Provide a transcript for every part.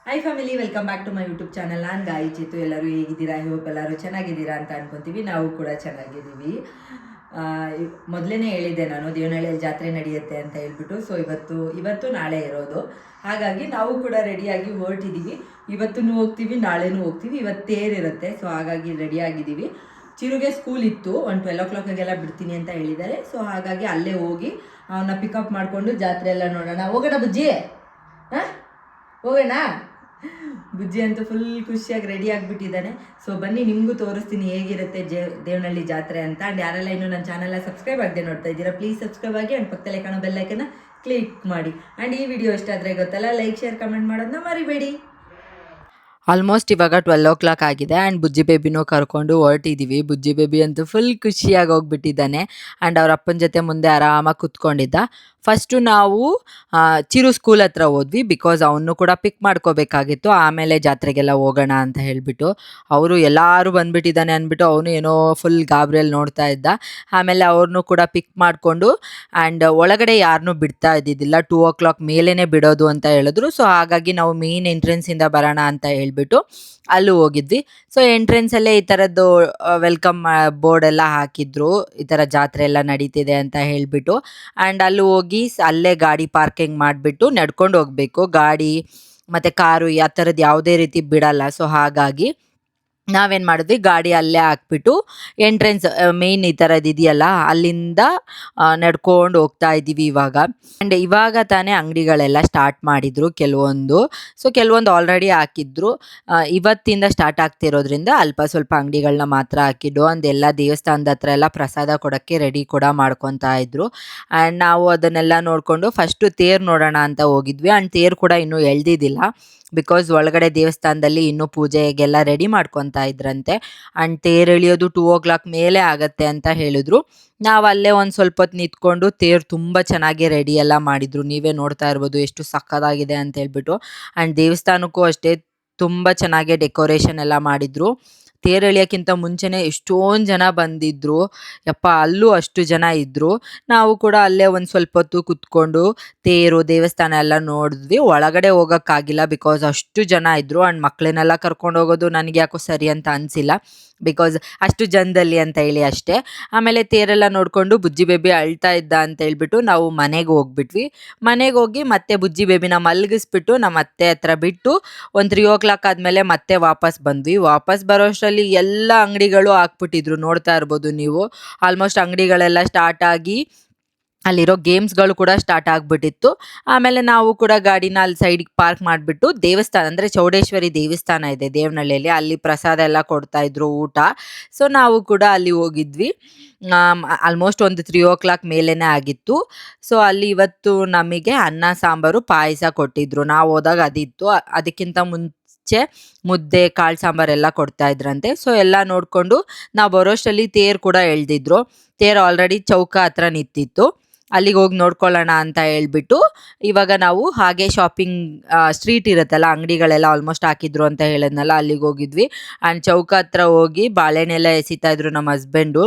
High family, welcome back to my YouTube channel. ನಾನು ಗಾಯಿ ಚಿತ್ತು. ಎಲ್ಲರೂ ಹೇಗಿದ್ದೀರಾ? ಹೋಪ್ ಎಲ್ಲರೂ ಚೆನ್ನಾಗಿದ್ದೀರಾ ಅಂತ ಅನ್ಕೊತೀವಿ. ನಾವು ಕೂಡ ಚೆನ್ನಾಗಿದ್ದೀವಿ. ಮೊದಲೇ ಹೇಳಿದ್ದೆ ನಾನು ದೇವನಹಳ್ಳಿಯಲ್ಲಿ ಜಾತ್ರೆ ನಡೆಯುತ್ತೆ ಅಂತ ಹೇಳ್ಬಿಟ್ಟು. ಸೊ ಇವತ್ತು ನಾಳೆ ಇರೋದು. ಹಾಗಾಗಿ ನಾವು ಕೂಡ ರೆಡಿಯಾಗಿ ಹೊರಟಿದ್ದೀವಿ. ಇವತ್ತೂ ಹೋಗ್ತೀವಿ, ನಾಳೆನೂ ಹೋಗ್ತೀವಿ. ಇವತ್ತು ತೇರಿರುತ್ತೆ. ಸೊ ಹಾಗಾಗಿ ರೆಡಿಯಾಗಿದ್ದೀವಿ. ಚಿರುಗೆ ಸ್ಕೂಲ್ ಇತ್ತು, ಒಂದು 12 o'clockಗೆಲ್ಲ ಬಿಡ್ತೀನಿ ಅಂತ ಹೇಳಿದ್ದಾರೆ. ಸೊ ಹಾಗಾಗಿ ಅಲ್ಲೇ ಹೋಗಿ ಅವನ್ನ ಪಿಕಪ್ ಮಾಡಿಕೊಂಡು ಜಾತ್ರೆ ಎಲ್ಲ ನೋಡೋಣ. ಹೋಗೋಣ ಬುಜ್ಜಿ? ಹಾಂ, ಹೋಗೋಣ. ಬುಜ್ಜಿ ಅಂತೂ ಫುಲ್ ಖುಷಿಯಾಗಿ ರೆಡಿ ಆಗಿಬಿಟ್ಟಿದ್ದಾನೆ. ಸೊ ಬನ್ನಿ, ನಿಮಗೂ ತೋರಿಸ್ತೀನಿ ಹೇಗಿರುತ್ತೆ ದೇವನಹಳ್ಳಿ ಜಾತ್ರೆ ಅಂತ. ಆ್ಯಂಡ್ ಯಾರೆಲ್ಲ ಇನ್ನೂ ನನ್ನ ಚಾನಲ್ನ ಸಬ್ಸ್ಕ್ರೈಬ್ ಆಗದೆ ನೋಡ್ತಾ ಇದ್ದೀರಾ, ಪ್ಲೀಸ್ ಸಬ್ಸ್ಕ್ರೈಬ್ ಆಗಿ. ಆ್ಯಂಡ್ ಪಕ್ಕದಲ್ಲೇ ಕಾಣೋ ಬೆಲ್ಲೈಕನ್ನ ಕ್ಲಿಕ್ ಮಾಡಿ. ಆ್ಯಂಡ್ ಈ ವಿಡಿಯೋ ಇಷ್ಟ ಆದರೆ ಗೊತ್ತಲ್ಲ, ಲೈಕ್, ಶೇರ್, ಕಮೆಂಟ್ ಮಾಡೋದನ್ನ ಮರಿಬೇಡಿ. ಆಲ್ಮೋಸ್ಟ್ ಇವಾಗ 12 o'clock ಆಗಿದೆ ಆ್ಯಂಡ್ ಬುಜ್ಜಿ ಬೇಬಿನೂ ಕರ್ಕೊಂಡು ಹೊರಟಿದ್ದೀವಿ. ಬುಜ್ಜಿ ಬೇಬಿ ಅಂತೂ ಫುಲ್ ಖುಷಿಯಾಗಿ ಹೋಗ್ಬಿಟ್ಟಿದ್ದಾನೆ ಆ್ಯಂಡ್ ಅವ್ರ ಅಪ್ಪನ ಜೊತೆ ಮುಂದೆ ಆರಾಮಾಗಿ ಕುತ್ಕೊಂಡಿದ್ದ. ಫಸ್ಟು ನಾವು ಚಿರು ಸ್ಕೂಲ್ ಹತ್ರ ಹೋದ್ವಿ, ಬಿಕಾಸ್ ಅವನು ಕೂಡ ಪಿಕ್ ಮಾಡ್ಕೋಬೇಕಾಗಿತ್ತು. ಆಮೇಲೆ ಜಾತ್ರೆಗೆಲ್ಲ ಹೋಗೋಣ ಅಂತ ಹೇಳಿಬಿಟ್ಟು ಅವರು ಎಲ್ಲರೂ ಬಂದುಬಿಟ್ಟಿದ್ದಾನೆ ಅಂದ್ಬಿಟ್ಟು ಅವನು ಏನೋ ಫುಲ್ ಗಾಬರಿಯಲ್ಲಿ ನೋಡ್ತಾ ಇದ್ದ. ಆಮೇಲೆ ಅವ್ರನ್ನೂ ಕೂಡ ಪಿಕ್ ಮಾಡಿಕೊಂಡು ಆ್ಯಂಡ್ ಒಳಗಡೆ ಯಾರನ್ನೂ ಬಿಡ್ತಾ ಇದ್ದಿದ್ದಿಲ್ಲ, 2 o'clock ಮೇಲೇ ಬಿಡೋದು ಅಂತ ಹೇಳಿದ್ರು. ಸೊ ಹಾಗಾಗಿ ನಾವು ಮೇನ್ ಎಂಟ್ರೆನ್ಸಿಂದ ಬರೋಣ ಅಂತ ಹೇಳ್ಬಿಟ್ಟು ಅಲ್ಲೂ ಹೋಗಿದ್ವಿ. ಸೊ ಎಂಟ್ರೆನ್ಸಲ್ಲೇ ಈ ಥರದ್ದು ವೆಲ್ಕಮ್ ಬೋರ್ಡ್ ಎಲ್ಲ ಹಾಕಿದ್ರು, ಈ ಥರ ಜಾತ್ರೆ ಎಲ್ಲ ನಡೀತಿದೆ ಅಂತ ಹೇಳಿಬಿಟ್ಟು. ಆ್ಯಂಡ್ ಅಲ್ಲಿ ಹೋಗಿ ಅಲ್ಲೇ ಗಾಡಿ ಪಾರ್ಕಿಂಗ್ ಮಾಡಿಬಿಟ್ಟು ನಡ್ಕೊಂಡು ಹೋಗಬೇಕು. ಗಾಡಿ ಮತ್ತು ಕಾರು ಆ ಥರದ್ದು ಯಾವುದೇ ರೀತಿ ಬಿಡಲ್ಲ. ಸೊ ಹಾಗಾಗಿ ನಾವೇನು ಮಾಡಿದ್ವಿ, ಗಾಡಿ ಅಲ್ಲೇ ಹಾಕ್ಬಿಟ್ಟು ಎಂಟ್ರೆನ್ಸ್ ಮೇಯ್ನ್ ಈ ಥರದ್ದು ಇದೆಯಲ್ಲ ಅಲ್ಲಿಂದ ನಡ್ಕೊಂಡು ಹೋಗ್ತಾ ಇದ್ದೀವಿ ಇವಾಗ. ಆ್ಯಂಡ್ ಇವಾಗ ತಾನೇ ಅಂಗಡಿಗಳೆಲ್ಲ ಸ್ಟಾರ್ಟ್ ಮಾಡಿದರು ಕೆಲವೊಂದು. ಸೊ ಕೆಲವೊಂದು ಆಲ್ರೆಡಿ ಹಾಕಿದ್ರು, ಇವತ್ತಿಂದ ಸ್ಟಾರ್ಟ್ ಆಗ್ತಿರೋದ್ರಿಂದ ಅಲ್ಪ ಸ್ವಲ್ಪ ಅಂಗಡಿಗಳನ್ನ ಮಾತ್ರ ಹಾಕಿದ್ದು. ಅಂದೆಲ್ಲ ದೇವಸ್ಥಾನದ ಹತ್ರ ಎಲ್ಲ ಪ್ರಸಾದ ಕೊಡೋಕ್ಕೆ ರೆಡಿ ಕೂಡ ಮಾಡ್ಕೊತಾ ಇದ್ರು. ಆ್ಯಂಡ್ ನಾವು ಅದನ್ನೆಲ್ಲ ನೋಡಿಕೊಂಡು ಫಸ್ಟು ತೇರು ನೋಡೋಣ ಅಂತ ಹೋಗಿದ್ವಿ. ಆ್ಯಂಡ್ ತೇರು ಕೂಡ ಇನ್ನೂ ಎಳ್ದಿದ್ದಿಲ್ಲ, ಬಿಕಾಸ್ ಒಳಗಡೆ ದೇವಸ್ಥಾನದಲ್ಲಿ ಇನ್ನೂ ಪೂಜೆಗೆಲ್ಲ ರೆಡಿ ಮಾಡ್ಕೊತಾ ಇದ್ರಂತೆ. ಆ್ಯಂಡ್ ತೇರು ಎಳಿಯೋದು 2 o'clock ಮೇಲೆ ಆಗತ್ತೆ ಅಂತ ಹೇಳಿದ್ರು. ನಾವು ಅಲ್ಲೇ ಒಂದು ಸ್ವಲ್ಪ ಹೊತ್ತು ನಿಂತ್ಕೊಂಡು ತೇರು ತುಂಬ ಚೆನ್ನಾಗಿ ರೆಡಿ ಎಲ್ಲ ಮಾಡಿದರು. ನೀವೇ ನೋಡ್ತಾ ಇರ್ಬೋದು ಎಷ್ಟು ಸಕ್ಕತ್ತಾಗಿದೆ ಅಂತ ಹೇಳ್ಬಿಟ್ಟು. ಆ್ಯಂಡ್ ದೇವಸ್ಥಾನಕ್ಕೂ ಅಷ್ಟೇ ತುಂಬ ಚೆನ್ನಾಗಿ ಡೆಕೋರೇಷನ್ ಎಲ್ಲ ಮಾಡಿದರು. ತೇರು ಎಳಿಯೋಕ್ಕಿಂತ ಮುಂಚೆನೇ ಎಷ್ಟೊಂದು ಜನ ಬಂದಿದ್ದರು. ಯಪ್ಪ, ಅಲ್ಲೂ ಅಷ್ಟು ಜನ ಇದ್ದರು. ನಾವು ಕೂಡ ಅಲ್ಲೇ ಒಂದು ಸ್ವಲ್ಪ ಹೊತ್ತು ಕುತ್ಕೊಂಡು ತೇರು ದೇವಸ್ಥಾನ ಎಲ್ಲ ನೋಡಿದ್ವಿ. ಒಳಗಡೆ ಹೋಗೋಕ್ಕಾಗಿಲ್ಲ, ಬಿಕಾಸ್ ಅಷ್ಟು ಜನ ಇದ್ದರು. ಆ್ಯಂಡ್ ಮಕ್ಕಳನ್ನೆಲ್ಲ ಕರ್ಕೊಂಡು ಹೋಗೋದು ನನಗೆ ಯಾಕೋ ಸರಿ ಅಂತ ಅನಿಸಿಲ್ಲ, ಬಿಕಾಸ್ ಅಷ್ಟು ಜನದಲ್ಲಿ ಅಂತ ಹೇಳಿ ಅಷ್ಟೇ. ಆಮೇಲೆ ತೇರೆಲ್ಲ ನೋಡಿಕೊಂಡು ಬುಜ್ಜಿ ಬೇಬಿ ಅಳ್ತಾ ಇದ್ದ ಅಂತ ಹೇಳ್ಬಿಟ್ಟು ನಾವು ಮನೆಗೆ ಹೋಗ್ಬಿಟ್ವಿ. ಮನೆಗೆ ಹೋಗಿ ಮತ್ತೆ ಬುಜ್ಜಿ ಬೇಬಿನ ಮಲಗಿಸ್ಬಿಟ್ಟು ನಮ್ಮ ಅತ್ತೆ ಹತ್ರ ಬಿಟ್ಟು ಒಂದು 3 o'clock ಆದಮೇಲೆ ಮತ್ತೆ ವಾಪಸ್ ಬಂದ್ವಿ. ವಾಪಸ್ ಬರೋ ಅಷ್ಟರಲ್ಲಿ ಎಲ್ಲ ಅಂಗಡಿಗಳು ಹಾಕ್ಬಿಟ್ಟಿದ್ರು, ನೋಡ್ತಾ ಇರ್ಬೋದು ನೀವು. ಆಲ್ಮೋಸ್ಟ್ ಅಂಗಡಿಗಳೆಲ್ಲ ಸ್ಟಾರ್ಟ್ ಆಗಿ ಅಲ್ಲಿರೋ ಗೇಮ್ಸ್ಗಳು ಕೂಡ ಸ್ಟಾರ್ಟ್ ಆಗಿಬಿಟ್ಟಿತ್ತು. ಆಮೇಲೆ ನಾವು ಕೂಡ ಗಾಡಿನ ಅಲ್ಲಿ ಸೈಡಿಗೆ ಪಾರ್ಕ್ ಮಾಡಿಬಿಟ್ಟು ದೇವಸ್ಥಾನ ಅಂದರೆ ಚೌಡೇಶ್ವರಿ ದೇವಸ್ಥಾನ ಇದೆ ದೇವನಹಳ್ಳಿಯಲ್ಲಿ, ಅಲ್ಲಿ ಪ್ರಸಾದ ಎಲ್ಲ ಕೊಡ್ತಾಯಿದ್ರು, ಊಟ. ಸೊ ನಾವು ಕೂಡ ಅಲ್ಲಿ ಹೋಗಿದ್ವಿ. ಆಲ್ಮೋಸ್ಟ್ ಒಂದು 3 o'clock ಮೇಲೇ ಆಗಿತ್ತು. ಸೊ ಅಲ್ಲಿ ಇವತ್ತು ನಮಗೆ ಅನ್ನ ಸಾಂಬಾರು ಪಾಯಸ ಕೊಟ್ಟಿದ್ರು. ನಾವು ಹೋದಾಗ ಅದಿತ್ತು. ಅದಕ್ಕಿಂತ ಮುಂಚೆ ಮುದ್ದೆ ಕಾಳು ಸಾಂಬಾರೆಲ್ಲ ಕೊಡ್ತಾ ಇದ್ರಂತೆ. ಸೊ ಎಲ್ಲ ನೋಡಿಕೊಂಡು ನಾವು ಬರೋಷ್ಟರಲ್ಲಿ ತೇರು ಕೂಡ ಎಳ್ದಿದ್ರು. ತೇರು ಆಲ್ರೆಡಿ ಚೌಕ ಹತ್ರ ನಿಂತಿತ್ತು. ಅಲ್ಲಿಗೆ ಹೋಗಿ ನೋಡ್ಕೊಳ್ಳೋಣ ಅಂತ ಹೇಳ್ಬಿಟ್ಟು ಇವಾಗ ನಾವು ಹಾಗೆ ಶಾಪಿಂಗ್ ಸ್ಟ್ರೀಟ್ ಇರುತ್ತಲ್ಲ, ಅಂಗಡಿಗಳೆಲ್ಲ ಆಲ್ಮೋಸ್ಟ್ ಹಾಕಿದ್ರು ಅಂತ ಹೇಳಿದ್ನಲ್ಲ, ಅಲ್ಲಿಗೆ ಹೋಗಿದ್ವಿ. ಆ್ಯಂಡ್ ಚೌಕ ಹತ್ರ ಹೋಗಿ ಬಾಳೆಹಣ್ಣೆಲ್ಲ ಎಸಿತಾ ಇದ್ರು ನಮ್ಮ ಹಸ್ಬೆಂಡು.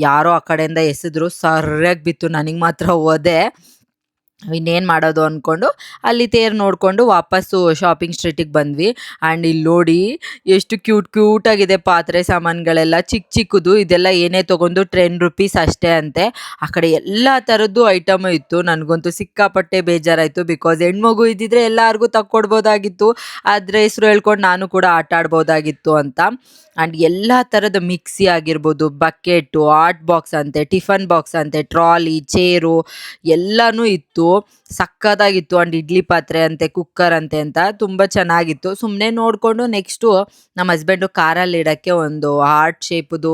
ಯಾರೋ ಆ ಕಡೆಯಿಂದ ಎಸೆದ್ರು, ಸರಿಯಾಗಿ ಬಿತ್ತು. ನನಗೆ ಮಾತ್ರ ಹೋದೆ, ಇನ್ನೇನು ಮಾಡೋದು ಅಂದ್ಕೊಂಡು ಅಲ್ಲಿ ತೇರು ನೋಡಿಕೊಂಡು ವಾಪಸ್ಸು ಶಾಪಿಂಗ್ ಸ್ಟ್ರೀಟಿಗೆ ಬಂದ್ವಿ. ಆ್ಯಂಡ್ ಇಲ್ಲಿ ನೋಡಿ ಎಷ್ಟು ಕ್ಯೂಟಾಗಿದೆ ಪಾತ್ರೆ ಸಾಮಾನುಗಳೆಲ್ಲ, ಚಿಕ್ಕ ಚಿಕ್ಕದು. ಇದೆಲ್ಲ ಏನೇ ತೊಗೊಂಡು 10 rupees ಅಷ್ಟೇ ಅಂತೆ. ಆ ಕಡೆ ಎಲ್ಲ ಥರದ್ದು ಐಟಮು ಇತ್ತು. ನನಗಂತೂ ಸಿಕ್ಕಾಪಟ್ಟೆ ಬೇಜಾರಾಯಿತು, ಬಿಕಾಸ್ ಹೆಣ್ಮಗು ಇದ್ದಿದ್ರೆ ಎಲ್ಲರಿಗೂ ತಕ್ಕೊಡ್ಬೋದಾಗಿತ್ತು, ಆದರೆ ಹೆಸರು ಹೇಳ್ಕೊಂಡು ನಾನು ಕೂಡ ಆಟ ಆಡ್ಬೋದಾಗಿತ್ತು ಅಂತ. ಆ್ಯಂಡ್ ಎಲ್ಲ ಥರದ ಮಿಕ್ಸಿ ಆಗಿರ್ಬೋದು, ಬಕೆಟು, ಆರ್ಟ್ ಬಾಕ್ಸ್ ಅಂತೆ, ಟಿಫನ್ ಬಾಕ್ಸ್ ಅಂತೆ, ಟ್ರಾಲಿ, ಚೇರು ಎಲ್ಲನೂ ಇತ್ತು. ಸಕ್ಕತ್ತಾಗಿತ್ತು. ಆ್ಯಂಡ್ ಇಡ್ಲಿ ಪಾತ್ರೆ ಅಂತೆ, ಕುಕ್ಕರ್ ಅಂತೆ ಅಂತ ತುಂಬ ಚೆನ್ನಾಗಿತ್ತು. ಸುಮ್ಮನೆ ನೋಡಿಕೊಂಡು ನೆಕ್ಸ್ಟು ನಮ್ಮ ಹಸ್ಬೆಂಡು ಕಾರಲ್ಲಿ ಇಡೋಕ್ಕೆ ಒಂದು ಹಾರ್ಟ್ ಶೇಪ್ದು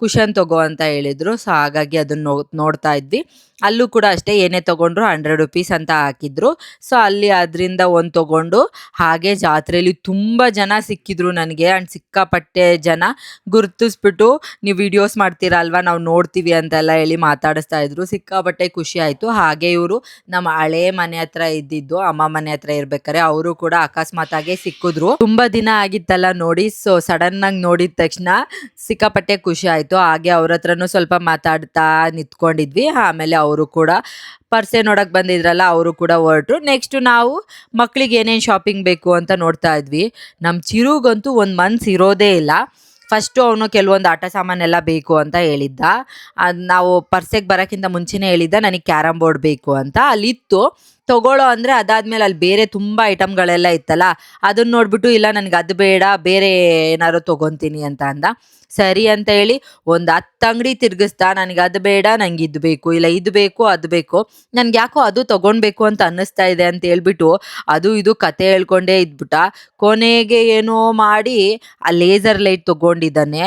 ಕುಷನ್ ತಗೋ ಅಂತ ಹೇಳಿದರು. ಸೊ ಹಾಗಾಗಿ ಅದನ್ನು ನೋಡ್ತಾ ಇದ್ವಿ. ಅಲ್ಲೂ ಕೂಡ ಅಷ್ಟೇ, ಏನೇ ತೊಗೊಂಡ್ರು 100 rupees ಅಂತ ಹಾಕಿದ್ರು. ಸೊ ಅಲ್ಲಿ ಅದರಿಂದ ಒಂದು ತೊಗೊಂಡು ಹಾಗೆ ಜಾತ್ರೆಯಲ್ಲಿ ತುಂಬ ಜನ ಸಿಕ್ಕಿದ್ರು ನನಗೆ. ಆ್ಯಂಡ್ ಸಿಕ್ಕಾಪಟ್ಟೆ ಜನ ಗುರ್ತಿಸ್ಬಿಟ್ಟು ನೀವು ವೀಡಿಯೋಸ್ ಮಾಡ್ತೀರಾ ಅಲ್ವಾ, ನಾವು ನೋಡ್ತೀವಿ ಅಂತೆಲ್ಲ ಹೇಳಿ ಮಾತಾಡಿಸ್ತಾ ಇದ್ರು. ಸಿಕ್ಕಾಪಟ್ಟೆ ಖುಷಿ ಆಯಿತು. ಹಾಗೆ ಇವರು ನಮ್ಮ ಹಳೆ ಮನೆ ಹತ್ರ ಇದ್ದಿದ್ದು, ಅಮ್ಮ ಮನೆ ಹತ್ರ ಇರ್ಬೇಕಾರೆ ಅವರು ಕೂಡ ಅಕಸ್ಮಾತಾಗೆ ಸಿಕ್ಕಿದ್ರು. ತುಂಬಾ ದಿನ ಆಗಿತ್ತಲ್ಲ ನೋಡಿ, ಸೊ ಸಡನ್ ಆಗಿ ನೋಡಿದ ತಕ್ಷಣ ಸಿಕ್ಕಾಪಟ್ಟೆ ಖುಷಿ ಆಯ್ತು. ಹಾಗೆ ಅವ್ರ ಹತ್ರನೂ ಸ್ವಲ್ಪ ಮಾತಾಡ್ತಾ ನಿಂತ್ಕೊಂಡಿದ್ವಿ. ಆಮೇಲೆ ಅವರು ಕೂಡ ಪರ್ಸೆ ನೋಡಕ್ ಬಂದಿದ್ರಲ್ಲ, ಅವರು ಕೂಡ ಹೊರಟ್ರು. ನೆಕ್ಸ್ಟ್ ನಾವು ಮಕ್ಳಿಗೆ ಏನೇನು ಶಾಪಿಂಗ್ ಬೇಕು ಅಂತ ನೋಡ್ತಾ ಇದ್ವಿ. ನಮ್ಮ ಚಿರುಗಂತೂ ಒಂದು ಮನ್ಸು ಇರೋದೇ ಇಲ್ಲ. ಫಸ್ಟು ಅವನು ಕೆಲವೊಂದು ಆಟ ಸಾಮಾನೆಲ್ಲ ಬೇಕು ಅಂತ ಹೇಳಿದ್ದ. ಅದು ನಾವು ಪರ್ಸೆಗೆ ಬರೋಕ್ಕಿಂತ ಮುಂಚೆನೇ ಹೇಳಿದ್ದ ನನಗೆ ಕ್ಯಾರಮ್ ಬೋರ್ಡ್ ಬೇಕು ಅಂತ. ಅಲ್ಲಿತ್ತು ತಗೊಳ್ಳೋ ಅಂದರೆ, ಅದಾದಮೇಲೆ ಅಲ್ಲಿ ಬೇರೆ ತುಂಬ ಐಟಮ್ಗಳೆಲ್ಲ ಇತ್ತಲ್ಲ, ಅದನ್ನ ನೋಡಿಬಿಟ್ಟು ಇಲ್ಲ ನನಗೆ ಅದು ಬೇಡ, ಬೇರೆ ಏನಾದ್ರು ತೊಗೊತೀನಿ ಅಂತ ಅಂದ. ಸರಿ ಅಂತ ಹೇಳಿ ಒಂದು 10 ಅಂಗಡಿ ತಿರ್ಗಿಸ್ದ. ನನಗೆ ಅದು ಬೇಡ, ನಂಗೆ ಇದು ಬೇಕು, ಇಲ್ಲ ಇದು ಬೇಕು, ಅದು ಬೇಕು, ನನಗೆ ಯಾಕೋ ಅದು ತೊಗೊಳ್ಬೇಕು ಅಂತ ಅನ್ನಿಸ್ತಾ ಇದೆ ಅಂತ ಹೇಳ್ಬಿಟ್ಟು ಅದು ಇದು ಕತೆ ಹೇಳ್ಕೊಂಡೇ ಇದ್ಬಿಟ್ಟ. ಕೊನೆಗೆ ಏನೋ ಮಾಡಿ ಆ ಲೇಸರ್ ಲೈಟ್ ತೊಗೊಂಡಿದ್ದಾನೆ.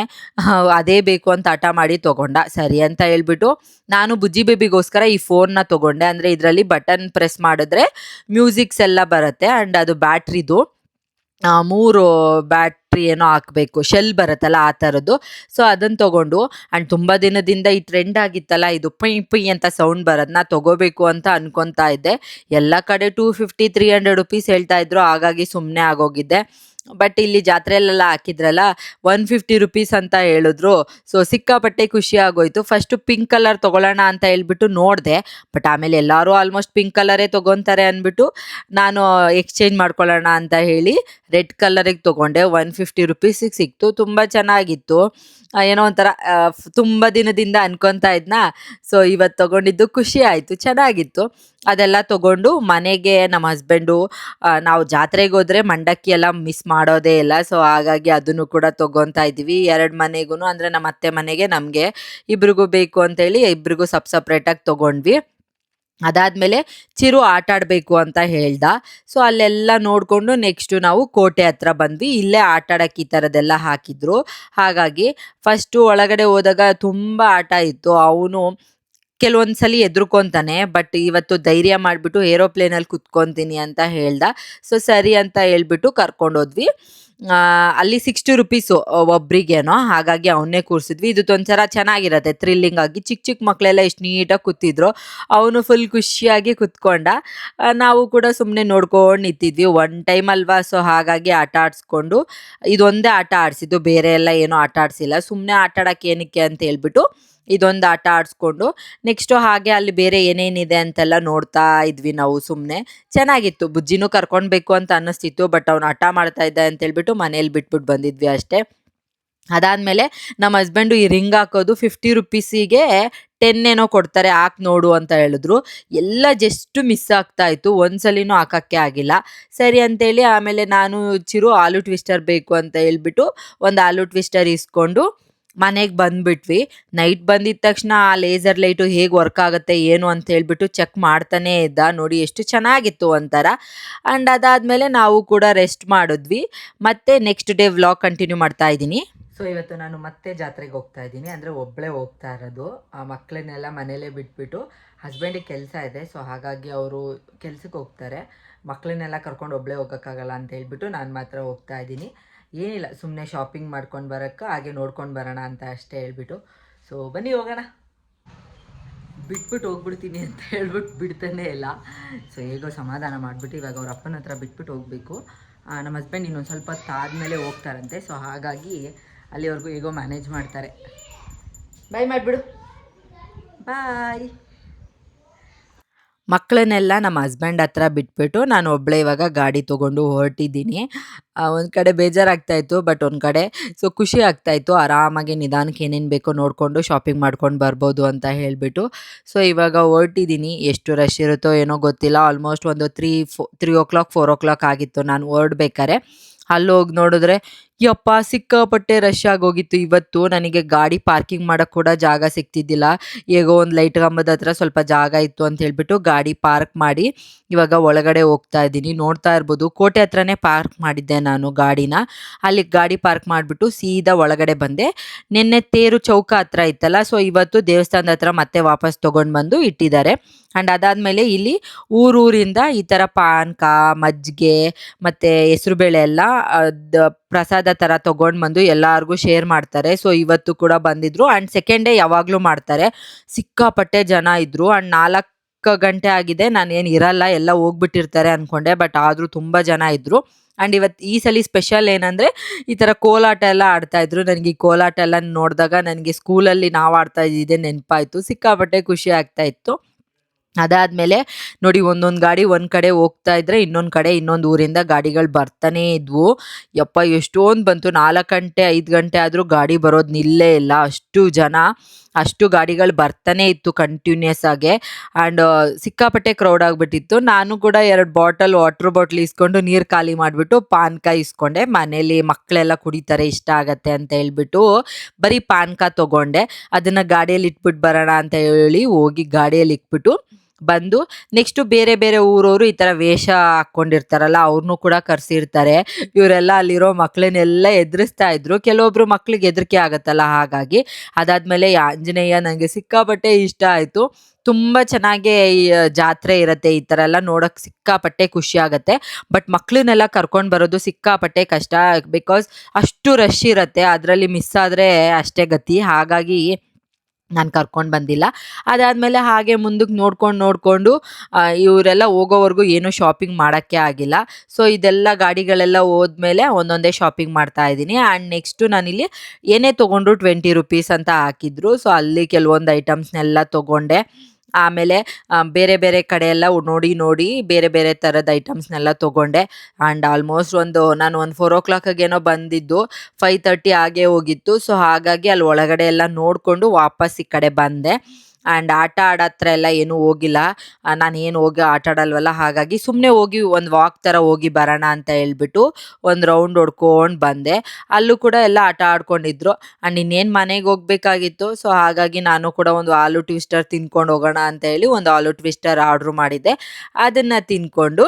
ಅದೇ ಬೇಕು ಅಂತ ಹಠ ಮಾಡಿ ತೊಗೊಂಡ. ಸರಿ ಅಂತ ಹೇಳ್ಬಿಟ್ಟು ನಾನು ಬುಜ್ಜಿ ಬೇಬಿಗೋಸ್ಕರ ಈ ಫೋನ್ನ ತೊಗೊಂಡೆ. ಅಂದರೆ ಇದರಲ್ಲಿ ಬಟನ್ ಪ್ರೆಸ್ ಮಾಡಿದ್ರೆ ಮ್ಯೂಸಿಕ್ಸ್ ಎಲ್ಲ ಬರುತ್ತೆ. ಆ್ಯಂಡ್ ಅದು ಬ್ಯಾಟ್ರಿದು 3 ಬ್ಯಾಟ್ರಿ ಏನೋ ಹಾಕಬೇಕು, ಶೆಲ್ ಬರುತ್ತಲ್ಲ ಆ ಥರದ್ದು. ಸೊ ಅದನ್ನು ತೊಗೊಂಡು, ಆ್ಯಂಡ್ ತುಂಬ ದಿನದಿಂದ ಈ ಟ್ರೆಂಡ್ ಆಗಿತ್ತಲ್ಲ ಇದು ಪೈ ಪೈ ಅಂತ ಸೌಂಡ್ ಬರೋದನ್ನ ತೊಗೋಬೇಕು ಅಂತ ಅನ್ಕೊತಾ ಇದ್ದೆ. ಎಲ್ಲ ಕಡೆ 250-300 ರುಪೀಸ್ ಹೇಳ್ತಾ ಇದ್ರು, ಹಾಗಾಗಿ ಸುಮ್ಮನೆ ಆಗೋಗಿದ್ದೆ. ಬಟ್ ಇಲ್ಲಿ ಜಾತ್ರೆಯಲ್ಲೆಲ್ಲ ಹಾಕಿದ್ರಲ್ಲ 150 ರುಪೀಸ್ ಅಂತ ಹೇಳಿದ್ರು. ಸೊ ಸಿಕ್ಕಾಪಟ್ಟೆ ಖುಷಿ ಆಗೋಯ್ತು. ಫಸ್ಟು ಪಿಂಕ್ ಕಲರ್ ತೊಗೊಳ್ಳೋಣ ಅಂತ ಹೇಳ್ಬಿಟ್ಟು ನೋಡಿದೆ. ಬಟ್ ಆಮೇಲೆ ಎಲ್ಲರೂ ಆಲ್ಮೋಸ್ಟ್ ಪಿಂಕ್ ಕಲರೇ ತೊಗೊತಾರೆ ಅಂದ್ಬಿಟ್ಟು ನಾನು ಎಕ್ಸ್ಚೇಂಜ್ ಮಾಡ್ಕೊಳ್ಳೋಣ ಅಂತ ಹೇಳಿ ರೆಡ್ ಕಲರಿಗೆ ತೊಗೊಂಡೆ. 150 ರುಪೀಸಿಗೆ ಸಿಕ್ತು. ತುಂಬ ಚೆನ್ನಾಗಿತ್ತು. ಏನೋ ಒಂಥರ ತುಂಬ ದಿನದಿಂದ ಅನ್ಕೊತಾ ಇದ್ನಾ. ಸೊ ಇವತ್ತು ತೊಗೊಂಡಿದ್ದು ಖುಷಿ ಆಯಿತು, ಚೆನ್ನಾಗಿತ್ತು. ಅದೆಲ್ಲ ತೊಗೊಂಡು ಮನೆಗೆ ನಮ್ಮ ಹಸ್ಬೆಂಡು, ನಾವು ಜಾತ್ರೆಗೆ ಹೋದರೆ ಮಂಡಕ್ಕಿ ಎಲ್ಲ ಮಿಸ್ ಮಾಡೋದೇ ಇಲ್ಲ. ಸೊ ಹಾಗಾಗಿ ಅದನ್ನು ಕೂಡ ತೊಗೊತಾ ಇದ್ದೀವಿ. 2 ಮನೆಗೂ, ಅಂದರೆ ನಮ್ಮ ಅತ್ತೆ ಮನೆಗೆ, ನಮಗೆ ಇಬ್ರಿಗೂ ಬೇಕು ಅಂತೇಳಿ ಇಬ್ರಿಗೂ ಸಪ್ರೇಟಾಗಿ ತೊಗೊಂಡ್ವಿ. ಅದಾದಮೇಲೆ ಚಿರು ಆಟ ಆಡಬೇಕು ಅಂತ ಹೇಳ್ದ. ಸೊ ಅಲ್ಲೆಲ್ಲ ನೋಡಿಕೊಂಡು ನೆಕ್ಸ್ಟು ನಾವು ಕೋಟೆ ಹತ್ರ ಬಂದ್ವಿ. ಇಲ್ಲೇ ಆಟ ಆಡೋಕ್ಕೆ ಈ ಥರದ್ದೆಲ್ಲ ಹಾಕಿದ್ರು. ಹಾಗಾಗಿ ಫಸ್ಟು ಒಳಗಡೆ ಹೋದಾಗ ತುಂಬ ಆಟ ಇತ್ತು. ಅವನು ಕೆಲವೊಂದು ಸಲ ಎದ್ರುಕೊಂತಾನೆ. ಬಟ್ ಇವತ್ತು ಧೈರ್ಯ ಮಾಡಿಬಿಟ್ಟು ಏರೋಪ್ಲೇನಲ್ಲಿ ಕುತ್ಕೊತೀನಿ ಅಂತ ಹೇಳ್ದ. ಸೊ ಸರಿ ಅಂತ ಹೇಳ್ಬಿಟ್ಟು ಕರ್ಕೊಂಡೋದ್ವಿ. ಅಲ್ಲಿ 60 ರುಪೀಸು ಒಬ್ರಿಗೇನೋ, ಹಾಗಾಗಿ ಅವನ್ನೇ ಕೂರಿಸಿದ್ವಿ. ಇದು ಒಂಥರ ಚೆನ್ನಾಗಿರುತ್ತೆ, ಥ್ರಿಲ್ಲಿಂಗ್ ಆಗಿ. ಚಿಕ್ಕ ಚಿಕ್ಕ ಮಕ್ಕಳೆಲ್ಲ ಎಷ್ಟು ನೀಟಾಗಿ ಕೂತಿದ್ರು. ಅವನು ಫುಲ್ ಖುಷಿಯಾಗಿ ಕುತ್ಕೊಂಡ. ನಾವು ಕೂಡ ಸುಮ್ಮನೆ ನೋಡ್ಕೊಂಡು ನಿಂತಿದ್ವಿ. ಒನ್ ಟೈಮ್ ಅಲ್ವಾ, ಸೊ ಹಾಗಾಗಿ ಆಟ ಆಡಿಸ್ಕೊಂಡು ಇದೊಂದೇ ಆಟ ಆಡಿಸಿದ್ದು, ಬೇರೆ ಎಲ್ಲ ಏನೂ ಆಟ ಆಡಿಸಿಲ್ಲ. ಸುಮ್ಮನೆ ಆಟ ಆಡೋಕ್ಕೆ ಏನಕ್ಕೆ ಅಂತ ಹೇಳ್ಬಿಟ್ಟು ಇದೊಂದು ಆಟ ಆಡಿಸ್ಕೊಂಡು ನೆಕ್ಸ್ಟು ಹಾಗೆ ಅಲ್ಲಿ ಬೇರೆ ಏನೇನಿದೆ ಅಂತೆಲ್ಲ ನೋಡ್ತಾ ಇದ್ವಿ ನಾವು ಸುಮ್ಮನೆ. ಚೆನ್ನಾಗಿತ್ತು. ಬುಜ್ಜಿನೂ ಕರ್ಕೊಳ್ಬೇಕು ಅಂತ ಅನ್ನಿಸ್ತಿತ್ತು, ಬಟ್ ಅವ್ನು ಹಠ ಮಾಡ್ತಾ ಇದ್ದ ಅಂತ ಹೇಳ್ಬಿಟ್ಟು ಮನೇಲಿ ಬಿಟ್ಬಿಟ್ಟು ಬಂದಿದ್ವಿ ಅಷ್ಟೇ. ಅದಾದಮೇಲೆ ನಮ್ಮ ಹಸ್ಬೆಂಡು ಈ ರಿಂಗ್ ಹಾಕೋದು 50 ರುಪೀಸಿಗೆ 10 ಏನೋ ಕೊಡ್ತಾರೆ, ಹಾಕಿ ನೋಡು ಅಂತ ಹೇಳಿದ್ರು. ಎಲ್ಲ ಜಸ್ಟ್ ಮಿಸ್ ಆಗ್ತಾಯಿತ್ತು, ಒಂದ್ಸಲಿನೂ ಹಾಕೋಕ್ಕೆ ಆಗಿಲ್ಲ. ಸರಿ ಅಂತೇಳಿ ಆಮೇಲೆ ನಾನು ಚಿರು ಆಲೂ ಟ್ವಿಸ್ಟರ್ ಬೇಕು ಅಂತ ಹೇಳ್ಬಿಟ್ಟು ಒಂದು ಆಲೂ ಟ್ವಿಸ್ಟರ್ ಇಸ್ಕೊಂಡು ಮನೆಗೆ ಬಂದುಬಿಟ್ವಿ. ನೈಟ್ ಬಂದಿದ್ದ ತಕ್ಷಣ ಆ ಲೇಸರ್ ಲೈಟು ಹೇಗೆ ವರ್ಕ್ ಆಗುತ್ತೆ ಏನು ಅಂತ ಹೇಳ್ಬಿಟ್ಟು ಚೆಕ್ ಮಾಡ್ತಾನೇ ಇದ್ದ. ನೋಡಿ ಎಷ್ಟು ಚೆನ್ನಾಗಿತ್ತು ಒಂಥರ. ಆ್ಯಂಡ್ ಅದಾದಮೇಲೆ ನಾವು ಕೂಡ ರೆಸ್ಟ್ ಮಾಡಿದ್ವಿ. ಮತ್ತು ನೆಕ್ಸ್ಟ್ ಡೇ ವ್ಲಾಗ್ ಕಂಟಿನ್ಯೂ ಮಾಡ್ತಾ ಇದ್ದೀನಿ. ಸೊ ಇವತ್ತು ನಾನು ಮತ್ತೆ ಜಾತ್ರೆಗೆ ಹೋಗ್ತಾ ಇದ್ದೀನಿ. ಅಂದರೆ ಒಬ್ಬಳೇ ಹೋಗ್ತಾ ಇರೋದು. ಆ ಮಕ್ಕಳನ್ನೆಲ್ಲ ಮನೇಲೇ ಬಿಟ್ಬಿಟ್ಟು, ಹಸ್ಬೆಂಡಿಗೆ ಕೆಲಸ ಇದೆ, ಸೊ ಹಾಗಾಗಿ ಅವರು ಕೆಲ್ಸಕ್ಕೆ ಹೋಗ್ತಾರೆ. ಮಕ್ಕಳನ್ನೆಲ್ಲ ಕರ್ಕೊಂಡು ಒಬ್ಬಳೇ ಹೋಗೋಕ್ಕಾಗಲ್ಲ ಅಂತ ಹೇಳ್ಬಿಟ್ಟು ನಾನು ಮಾತ್ರ ಹೋಗ್ತಾ ಇದ್ದೀನಿ. ಏನಿಲ್ಲ, ಸುಮ್ಮನೆ ಶಾಪಿಂಗ್ ಮಾಡ್ಕೊಂಡು ಬರೋಕ್ಕೆ, ಹಾಗೆ ನೋಡ್ಕೊಂಡು ಬರೋಣ ಅಂತ ಅಷ್ಟೇ ಹೇಳ್ಬಿಟ್ಟು. ಸೊ ಬನ್ನಿ ಹೋಗೋಣ. ಬಿಟ್ಬಿಟ್ಟು ಹೋಗ್ಬಿಡ್ತೀನಿ ಅಂತ ಹೇಳ್ಬಿಟ್ಟು ಬಿಡ್ತಾನೇ ಇಲ್ಲ. ಸೊ ಹೇಗೋ ಸಮಾಧಾನ ಮಾಡಿಬಿಟ್ಟು ಇವಾಗ ಅವ್ರ ಅಪ್ಪನ ಹತ್ರ ಬಿಟ್ಬಿಟ್ಟು ಹೋಗಬೇಕು. ನಮ್ಮ ಹಸ್ಬೆಂಡ್ ಇನ್ನೊಂದು ಸ್ವಲ್ಪ ಹೊತ್ತು ಆದಮೇಲೆ ಹೋಗ್ತಾರಂತೆ. ಸೊ ಹಾಗಾಗಿ ಅಲ್ಲಿವರೆಗೂ ಹೇಗೋ ಮ್ಯಾನೇಜ್ ಮಾಡ್ತಾರೆ. ಬಾಯ್ ಮಾಡಿಬಿಡು, ಬಾಯ್. ಮಕ್ಕಳನ್ನೆಲ್ಲ ನಮ್ಮ ಹಸ್ಬೆಂಡ್ ಹತ್ರ ಬಿಟ್ಬಿಟ್ಟು ನಾನು ಒಬ್ಬಳೇ ಇವಾಗ ಗಾಡಿ ತೊಗೊಂಡು ಹೊರಟಿದ್ದೀನಿ. ಒಂದು ಕಡೆ ಬೇಜಾರಾಗ್ತಾಯಿತ್ತು, ಬಟ್ ಒಂದು ಕಡೆ ಸೊ ಖುಷಿ ಆಗ್ತಾಯಿತ್ತು. ಆರಾಮಾಗಿ ನಿಧಾನಕ್ಕೆ ಏನೇನು ಬೇಕೋ ನೋಡಿಕೊಂಡು ಶಾಪಿಂಗ್ ಮಾಡ್ಕೊಂಡು ಬರ್ಬೋದು ಅಂತ ಹೇಳಿಬಿಟ್ಟು. ಸೊ ಇವಾಗ ಹೊರಟಿದ್ದೀನಿ. ಎಷ್ಟು ರಶ್ ಇರುತ್ತೋ ಏನೋ ಗೊತ್ತಿಲ್ಲ. ಆಲ್ಮೋಸ್ಟ್ ಒಂದು 3-4 ಆಗಿತ್ತು ನಾನು ಹೊರಡ್ಬೇಕಾರೆ. ಅಲ್ಲಿ ಹೋಗಿ ನೋಡಿದ್ರೆ ಯಪ್ಪ ಸಿಕ್ಕಾಪಟ್ಟೆ ರಶ್ ಆಗೋಗಿತ್ತು. ಇವತ್ತು ನನಗೆ ಗಾಡಿ ಪಾರ್ಕಿಂಗ್ ಮಾಡೋಕ್ಕೆ ಕೂಡ ಜಾಗ ಸಿಗ್ತಿದ್ದಿಲ್ಲ. ಹೇಗೋ ಒಂದು ಲೈಟ್ ಕಂಬದ ಹತ್ರ ಸ್ವಲ್ಪ ಜಾಗ ಇತ್ತು ಅಂತ ಹೇಳ್ಬಿಟ್ಟು ಗಾಡಿ ಪಾರ್ಕ್ ಮಾಡಿ ಇವಾಗ ಒಳಗಡೆ ಹೋಗ್ತಾ ಇದ್ದೀನಿ. ನೋಡ್ತಾ ಇರ್ಬೋದು, ಕೋಟೆ ಹತ್ರನೇ ಪಾರ್ಕ್ ಮಾಡಿದ್ದೆ ನಾನು ಗಾಡಿನ. ಅಲ್ಲಿ ಗಾಡಿ ಪಾರ್ಕ್ ಮಾಡಿಬಿಟ್ಟು ಸೀದಾ ಒಳಗಡೆ ಬಂದೆ. ನಿನ್ನೆ ತೇರು ಚೌಕ ಹತ್ರ ಇತ್ತಲ್ಲ, ಸೊ ಇವತ್ತು ದೇವಸ್ಥಾನದ ಹತ್ರ ಮತ್ತೆ ವಾಪಸ್ ತೊಗೊಂಡು ಬಂದು ಇಟ್ಟಿದ್ದಾರೆ. ಆ್ಯಂಡ್ ಅದಾದಮೇಲೆ ಇಲ್ಲಿ ಊರಿಂದ ಈ ಥರ ಪಾನಕ, ಮಜ್ಜಿಗೆ ಮತ್ತು ಹೆಸರುಬೇಳೆ ಎಲ್ಲ ಪ್ರಸಾದ ಥರ ತೊಗೊಂಡು ಬಂದು ಎಲ್ಲರಿಗೂ ಶೇರ್ ಮಾಡ್ತಾರೆ. ಸೊ ಇವತ್ತು ಕೂಡ ಬಂದಿದ್ದರು. ಆ್ಯಂಡ್ ಸೆಕೆಂಡ್ ಡೇ ಯಾವಾಗಲೂ ಮಾಡ್ತಾರೆ. ಸಿಕ್ಕಾಪಟ್ಟೆ ಜನ ಇದ್ದರು. ಆ್ಯಂಡ್ ಗಂಟೆ ಆಗಿದೆ, ನಾನು ಏನು ಇರಲ್ಲ, ಎಲ್ಲ ಹೋಗ್ಬಿಟ್ಟಿರ್ತಾರೆ ಅಂದ್ಕೊಂಡೆ. ಬಟ್ ಆದರೂ ತುಂಬ ಜನ ಇದ್ದರು. ಆ್ಯಂಡ್ ಇವತ್ತು ಈ ಸಲ ಸ್ಪೆಷಲ್ ಏನಂದರೆ ಈ ಥರ ಕೋಲಾಟ ಎಲ್ಲ ಆಡ್ತಾಯಿದ್ರು. ನನಗೆ ಈ ಕೋಲಾಟ ಎಲ್ಲ ನೋಡಿದಾಗ ನನಗೆ ಸ್ಕೂಲಲ್ಲಿ ನಾವು ಆಡ್ತಾ ಇದ್ದಿದ್ದೆ ನೆನಪಾಯಿತು. ಸಿಕ್ಕಾಪಟ್ಟೆ ಖುಷಿ ಆಗ್ತಾಯಿತ್ತು. ಅದಾದಮೇಲೆ ನೋಡಿ, ಒಂದೊಂದು ಗಾಡಿ ಒಂದು ಕಡೆ ಹೋಗ್ತಾ ಇದ್ದರೆ ಇನ್ನೊಂದು ಕಡೆ ಇನ್ನೊಂದು ಊರಿಂದ ಗಾಡಿಗಳು ಬರ್ತಾನೇ ಇದ್ವು. ಯಪ್ಪ ಎಷ್ಟೊಂದು ಬಂತು, 4 ಗಂಟೆ 5 ಗಂಟೆ ಆದರೂ ಗಾಡಿ ಬರೋದು ನಿಲ್ಲೇ ಇಲ್ಲ. ಅಷ್ಟು ಜನ, ಅಷ್ಟು ಗಾಡಿಗಳು ಬರ್ತಾನೆ ಇತ್ತು ಕಂಟಿನ್ಯೂಸ್ ಆಗಿ. ಆ್ಯಂಡ್ ಸಿಕ್ಕಾಪಟ್ಟೆ ಕ್ರೌಡ್ ಆಗಿಬಿಟ್ಟಿತ್ತು. ನಾನು ಕೂಡ 2 ವಾಟರ್ ಬಾಟ್ಲ್ ಇಸ್ಕೊಂಡು ನೀರು ಖಾಲಿ ಮಾಡಿಬಿಟ್ಟು ಪಾನಕ ಇಸ್ಕೊಂಡೆ. ಮನೇಲಿ ಮಕ್ಕಳೆಲ್ಲ ಕುಡಿತಾರೆ, ಇಷ್ಟ ಆಗತ್ತೆ ಅಂತ ಹೇಳ್ಬಿಟ್ಟು ಬರೀ ಪಾನಕ ತೊಗೊಂಡೆ. ಅದನ್ನು ಗಾಡಿಯಲ್ಲಿ ಇಟ್ಬಿಟ್ಟು ಬರೋಣ ಅಂತ ಹೇಳಿ ಹೋಗಿ ಗಾಡಿಯಲ್ಲಿ ಇಟ್ಬಿಟ್ಟು ಬಂದು ನೆಕ್ಸ್ಟು ಬೇರೆ ಬೇರೆ ಊರವರು ಈ ಥರ ವೇಷ ಹಾಕ್ಕೊಂಡಿರ್ತಾರಲ್ಲ, ಅವ್ರನ್ನೂ ಕೂಡ ಕರೆಸಿರ್ತಾರೆ. ಇವರೆಲ್ಲ ಅಲ್ಲಿರೋ ಮಕ್ಕಳನ್ನೆಲ್ಲ ಎದುರಿಸ್ತಾ ಇದ್ರು. ಕೆಲವೊಬ್ರು ಮಕ್ಳಿಗೆ ಹೆದರಿಕೆ ಆಗುತ್ತಲ್ಲ, ಹಾಗಾಗಿ. ಅದಾದಮೇಲೆ ಆಂಜನೇಯ ನನಗೆ ಸಿಕ್ಕಾಪಟ್ಟೆ ಇಷ್ಟ ಆಯಿತು. ತುಂಬ ಚೆನ್ನಾಗಿ ಈ ಜಾತ್ರೆ ಇರುತ್ತೆ. ಈ ಥರ ಎಲ್ಲ ನೋಡೋಕ್ಕೆ ಸಿಕ್ಕಾಪಟ್ಟೆ ಖುಷಿ ಆಗುತ್ತೆ. ಬಟ್ ಮಕ್ಕಳನ್ನೆಲ್ಲ ಕರ್ಕೊಂಡು ಬರೋದು ಸಿಕ್ಕಾಪಟ್ಟೆ ಕಷ್ಟ, ಬಿಕಾಸ್ ಅಷ್ಟು ರಶ್ ಇರುತ್ತೆ. ಅದರಲ್ಲಿ ಮಿಸ್ ಆದರೆ ಅಷ್ಟೇ ಗತಿ. ಹಾಗಾಗಿ ನಾನು ಕರ್ಕೊಂಡು ಬಂದಿಲ್ಲ. ಅದಾದಮೇಲೆ ಹಾಗೆ ಮುಂದಕ್ಕೆ ನೋಡಿಕೊಂಡು ಇವರೆಲ್ಲ ಹೋಗೋವರೆಗೂ ಏನೂ ಶಾಪಿಂಗ್ ಮಾಡೋಕ್ಕೆ ಆಗಿಲ್ಲ. ಸೊ ಇದೆಲ್ಲ ಗಾಡಿಗಳೆಲ್ಲ ಹೋದ್ಮೇಲೆ ಒಂದೊಂದೇ ಶಾಪಿಂಗ್ ಮಾಡ್ತಾ ಇದ್ದೀನಿ. ಆ್ಯಂಡ್ ನೆಕ್ಸ್ಟು ನಾನಿಲ್ಲಿ ಏನೇ ತೊಗೊಂಡ್ರು 20 ರುಪೀಸ್ ಅಂತ ಹಾಕಿದ್ರು. ಸೊ ಅಲ್ಲಿ ಕೆಲವೊಂದು ಐಟಮ್ಸ್ನೆಲ್ಲ ತೊಗೊಂಡೆ. ಆಮೇಲೆ ಬೇರೆ ಬೇರೆ ಕಡೆ ಎಲ್ಲ ನೋಡಿ ಬೇರೆ ಬೇರೆ ಥರದ ಐಟಮ್ಸ್ನೆಲ್ಲ ತೊಗೊಂಡೆ. ಆ್ಯಂಡ್ ಆಲ್ಮೋಸ್ಟ್ ನಾನು 4 o'clockಗೇನೋ ಬಂದಿದ್ದು, 5:30 ಆಗೇ ಹೋಗಿತ್ತು. ಸೊ ಹಾಗಾಗಿ ಅಲ್ಲಿ ಒಳಗಡೆ ಎಲ್ಲ ನೋಡಿಕೊಂಡು ವಾಪಸ್ ಈ ಕಡೆ ಬಂದೆ. ಆ್ಯಂಡ್ ಆಟ ಆಡೋ ಹತ್ರ ಎಲ್ಲ ಏನೂ ಹೋಗಿಲ್ಲ. ನಾನು ಏನು ಹೋಗಿ ಆಟ ಆಡಲ್ವಲ್ಲ, ಹಾಗಾಗಿ ಸುಮ್ಮನೆ ಹೋಗಿ ಒಂದು ವಾಕ್ ಥರ ಹೋಗಿ ಬರೋಣ ಅಂತ ಹೇಳ್ಬಿಟ್ಟು ಒಂದು ರೌಂಡ್ ಹೊಡ್ಕೊಂಡು ಬಂದೆ. ಅಲ್ಲೂ ಕೂಡ ಎಲ್ಲ ಆಟ ಆಡ್ಕೊಂಡಿದ್ರು. ಆ್ಯಂಡ್ ಇನ್ನೇನು ಮನೆಗೆ ಹೋಗಬೇಕಾಗಿತ್ತು. ಸೊ ಹಾಗಾಗಿ ನಾನು ಕೂಡ ಒಂದು ಆಲೂ ಟ್ವಿಸ್ಟರ್ ತಿನ್ಕೊಂಡು ಹೋಗೋಣ ಅಂತ ಹೇಳಿ ಒಂದು ಆಲೂ ಟ್ವಿಸ್ಟರ್ ಆರ್ಡ್ರ್ ಮಾಡಿದ್ದೆ. ಅದನ್ನು ತಿಂದ್ಕೊಂಡು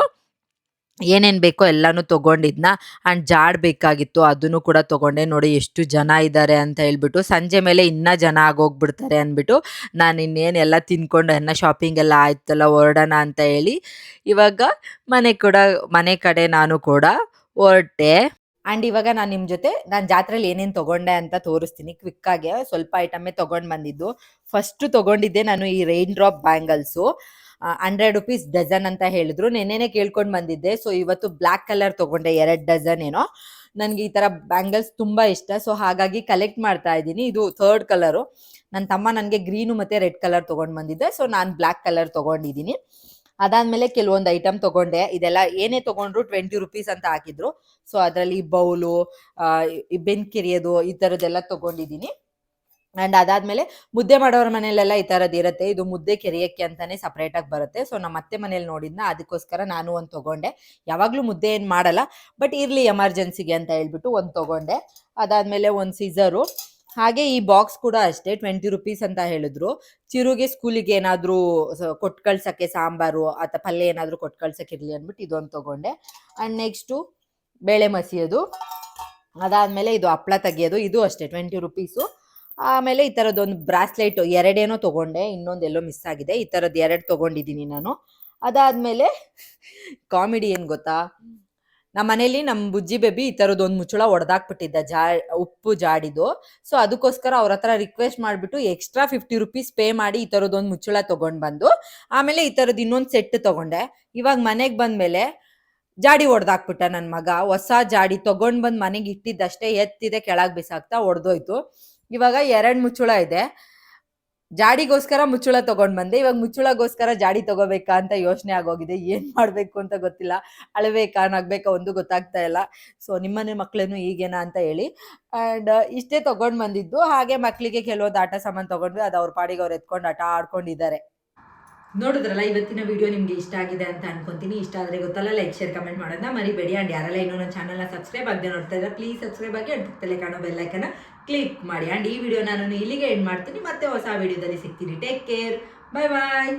ಏನೇನು ಬೇಕೋ ಎಲ್ಲನೂ ತೊಗೊಂಡಿದ್ನ. ಆ್ಯಂಡ್ ಜಾಡ್ ಬೇಕಾಗಿತ್ತು, ಅದನ್ನು ಕೂಡ ತೊಗೊಂಡೆ. ನೋಡಿ ಎಷ್ಟು ಜನ ಇದ್ದಾರೆ ಅಂತ ಹೇಳ್ಬಿಟ್ಟು. ಸಂಜೆ ಮೇಲೆ ಇನ್ನೂ ಜನ ಆಗೋಗ್ಬಿಡ್ತಾರೆ ಅಂದ್ಬಿಟ್ಟು ನಾನು ಇನ್ನೇನೆಲ್ಲ ತಿನ್ಕೊಂಡು ಶಾಪಿಂಗ್ ಎಲ್ಲ ಆಯ್ತಲ್ಲ, ಹೊರಡೋಣ ಅಂತ ಹೇಳಿ ಇವಾಗ ಮನೆ ಕಡೆ ನಾನು ಕೂಡ ಹೊರಟೆ. ಆ್ಯಂಡ್ ಇವಾಗ ನಾನು ನಿಮ್ಮ ಜೊತೆ ನಾನು ಜಾತ್ರೆಯಲ್ಲಿ ಏನೇನು ತೊಗೊಂಡೆ ಅಂತ ತೋರಿಸ್ತೀನಿ ಕ್ವಿಕ್ಕಾಗೆ. ಸ್ವಲ್ಪ ಐಟಮೇ ತೊಗೊಂಡು ಬಂದಿದ್ದು. ಫಸ್ಟು ತೊಗೊಂಡಿದ್ದೆ ನಾನು ಈ rain drop bangles. 100 rupees dozen ಅಂತ ಹೇಳಿದ್ರು. ನೆನ್ನೆನೇ ಕೇಳ್ಕೊಂಡು ಬಂದಿದ್ದೆ. ಸೊ ಇವತ್ತು ಬ್ಲ್ಯಾಕ್ ಕಲರ್ ತೊಗೊಂಡೆ, 2 ಡಜನ್ ಏನೋ. ನನಗೆ ಈ ಥರ ಬ್ಯಾಂಗಲ್ಸ್ ತುಂಬ ಇಷ್ಟ. ಸೊ ಹಾಗಾಗಿ ಕಲೆಕ್ಟ್ ಮಾಡ್ತಾ ಇದ್ದೀನಿ. ಇದು 3rd ಕಲರು. ನನ್ನ ತಮ್ಮ ನನಗೆ ಗ್ರೀನು ಮತ್ತು ರೆಡ್ ಕಲರ್ ತೊಗೊಂಡು ಬಂದಿದ್ದೆ. ಸೊ ನಾನು ಬ್ಲ್ಯಾಕ್ ಕಲರ್ ತೊಗೊಂಡಿದ್ದೀನಿ. ಅದಾದಮೇಲೆ ಕೆಲವೊಂದು ಐಟಮ್ ತೊಗೊಂಡೆ. ಇದೆಲ್ಲ ಏನೇ ತೊಗೊಂಡ್ರು 20 ರುಪೀಸ್ ಅಂತ ಹಾಕಿದ್ರು. ಸೊ ಅದರಲ್ಲಿ ಬೌಲು, ಈ ಬೆನ್ ಕಿರಿಯೋದು, ಈ ಥರದ್ದೆಲ್ಲ ತೊಗೊಂಡಿದ್ದೀನಿ. ಆ್ಯಂಡ್ ಅದಾದಮೇಲೆ ಮುದ್ದೆ ಮಾಡೋರ ಮನೆಯಲ್ಲೆಲ್ಲ ಈ ಥರದ್ದು ಇರುತ್ತೆ. ಇದು ಮುದ್ದೆ ಕೆರೆಯೋಕ್ಕೆ ಅಂತಲೇ ಸಪ್ರೇಟಾಗಿ ಬರುತ್ತೆ. ಸೊ ನಮ್ಮ ಅತ್ತೆ ಮನೇಲಿ ನೋಡಿದ್ನ, ಅದಕ್ಕೋಸ್ಕರ ನಾನು ಒಂದು ತೊಗೊಂಡೆ. ಯಾವಾಗಲೂ ಮುದ್ದೆ ಏನು ಮಾಡಲ್ಲ, ಬಟ್ ಇರಲಿ ಎಮರ್ಜೆನ್ಸಿಗೆ ಅಂತ ಹೇಳ್ಬಿಟ್ಟು ಒಂದು ತೊಗೊಂಡೆ. ಅದಾದಮೇಲೆ ಒಂದು ಸಿಝರು. ಹಾಗೆ ಈ ಬಾಕ್ಸ್ ಕೂಡ ಅಷ್ಟೇ 20 ರುಪೀಸ್ ಅಂತ ಹೇಳಿದ್ರು. ಚಿರುಗೆ ಸ್ಕೂಲಿಗೆ ಏನಾದರೂ ಕೊಟ್ಟು ಕಳ್ಸೋಕ್ಕೆ, ಸಾಂಬಾರು ಅಥವಾ ಪಲ್ಯ ಏನಾದರೂ ಕೊಟ್ಟು ಕಳ್ಸೋಕ್ಕೆ ಇರಲಿ ಅಂದ್ಬಿಟ್ಟು ಇದೊಂದು ತೊಗೊಂಡೆ. ಆ್ಯಂಡ್ ನೆಕ್ಸ್ಟು ಬೇಳೆ ಮಸಿಯೋದು. ಅದಾದಮೇಲೆ ಇದು ಹಪ್ಪಳ ತೆಗಿಯೋದು, ಇದು ಅಷ್ಟೇ 20 ರುಪೀಸು. ಆಮೇಲೆ ಈ ಥರದ್ದೊಂದು ಬ್ರಾಸ್ಲೆಟು 2 ತೊಗೊಂಡೆ, ಇನ್ನೊಂದೆಲ್ಲೋ ಮಿಸ್ ಆಗಿದೆ. ಈ ಥರದ್ದು 2 ತೊಗೊಂಡಿದ್ದೀನಿ ನಾನು. ಅದಾದಮೇಲೆ ಕಾಮಿಡಿ ಏನು ಗೊತ್ತಾ, ನಮ್ಮ ಮನೇಲಿ ನಮ್ಮ ಬುಜ್ಜಿ ಬೇಬಿ ಈ ಥರದ್ದೊಂದು ಮುಚ್ಚಳ ಹೊಡೆದಾಕ್ಬಿಟ್ಟಿದ್ದ, ಉಪ್ಪು ಜಾಡಿದು. ಸೊ ಅದಕ್ಕೋಸ್ಕರ ಅವ್ರ ಹತ್ರ ರಿಕ್ವೆಸ್ಟ್ ಮಾಡಿಬಿಟ್ಟು ಎಕ್ಸ್ಟ್ರಾ 50 ರುಪೀಸ್ ಪೇ ಮಾಡಿ ಈ ಥರದ್ದೊಂದು ಮುಚ್ಚಳ ತೊಗೊಂಡು ಬಂದು ಆಮೇಲೆ ಈ ಥರದ್ದು ಇನ್ನೊಂದು ಸೆಟ್ ತೊಗೊಂಡೆ. ಇವಾಗ ಮನೆಗೆ ಬಂದಮೇಲೆ ಜಾಡಿ ಹೊಡೆದಾಕ್ಬಿಟ್ಟ ನನ್ನ ಮಗ. ಹೊಸ ಜಾಡಿ ತೊಗೊಂಡು ಬಂದು ಮನೆಗೆ ಇಟ್ಟಿದ್ದಷ್ಟೇ ಎತ್ತಿದೆ, ಕೆಳಗೆ ಬಿಸಾಕ್ತಾ ಹೊಡೆದೋಯ್ತು. ಇವಾಗ 2 ಮುಚ್ಚಳ ಇದೆ. ಜಾಡಿಗೋಸ್ಕರ ಮುಚ್ಚಳ ತೊಗೊಂಡು ಬಂದೆ. ಇವಾಗ ಮುಚ್ಚಳಗೋಸ್ಕರ ಜಾಡಿ ತೊಗೋಬೇಕಾ ಅಂತ ಯೋಚನೆ ಆಗೋಗಿದೆ. ಏನು ಮಾಡಬೇಕು ಅಂತ ಗೊತ್ತಿಲ್ಲ. ಅಳಬೇಕಾ ನಗಬೇಕಾ ಒಂದು ಗೊತ್ತಾಗ್ತಾ ಇಲ್ಲ. ಸೊ ನಿಮ್ಮನೆ ಮಕ್ಕಳೇನು ಹೀಗೇನಾ ಅಂತ ಹೇಳಿ. ಆ್ಯಂಡ್ ಇಷ್ಟೇ ತೊಗೊಂಡು ಬಂದಿದ್ದು. ಹಾಗೆ ಮಕ್ಕಳಿಗೆ ಕೆಲವೊಂದು ಆಟ ಸಾಮಾನು ತೊಗೊಂಡ್ವಿ. ಅದು ಅವ್ರ ಪಾಡಿಗೆ ಅವ್ರು ಎತ್ಕೊಂಡು ಆಟ ಆಡ್ಕೊಂಡಿದ್ದಾರೆ. ನೋಡಿದ್ರಲ್ಲ, ಇವತ್ತಿನ ವಿಡಿಯೋ ನಿಮಗೆ ಇಷ್ಟ ಆಗಿದೆ ಅಂತ ಅನ್ಕೊಂತೀನಿ. ಇಷ್ಟ ಆದರೆ ಗೊತ್ತಲ್ಲ, ಲೈಕ್ ಶೇರ್ ಕಮೆಂಟ್ ಮಾಡೋದನ್ನ ಮರಿಬೇಡಿ. ಆ್ಯಂಡ್ ಯಾರೆಲ್ಲ ಇನ್ನೂ ನನ್ನ ಚಾನಲ್ನ ಸಬ್ಸ್ಕ್ರೈಬ್ ಆಗದೆ ನೋಡ್ತಾ ಇದ್ದಾರೆ, ಪ್ಲೀಸ್ ಸಬ್ಸ್ಕ್ರೈಬ್ ಆಗಿ ಅಡ್ ಪಕ್ಕದಲ್ಲೇ ಕಾಣೋ ಬೆಲ್ಲೈಕನ್ನ ಕ್ಲಿಕ್ ಮಾಡಿ. ಆ್ಯಂಡ್ ಈ ವಿಡಿಯೋ ನಾನು ಇಲ್ಲಿಗೆ ಎಂಡ್ ಮಾಡ್ತೀನಿ. ಮತ್ತೆ ಹೊಸ ವಿಡಿಯೋದಲ್ಲಿ ಸಿಗ್ತೀನಿ. ಟೇಕ್ ಕೇರ್, ಬಾಯ್ ಬಾಯ್.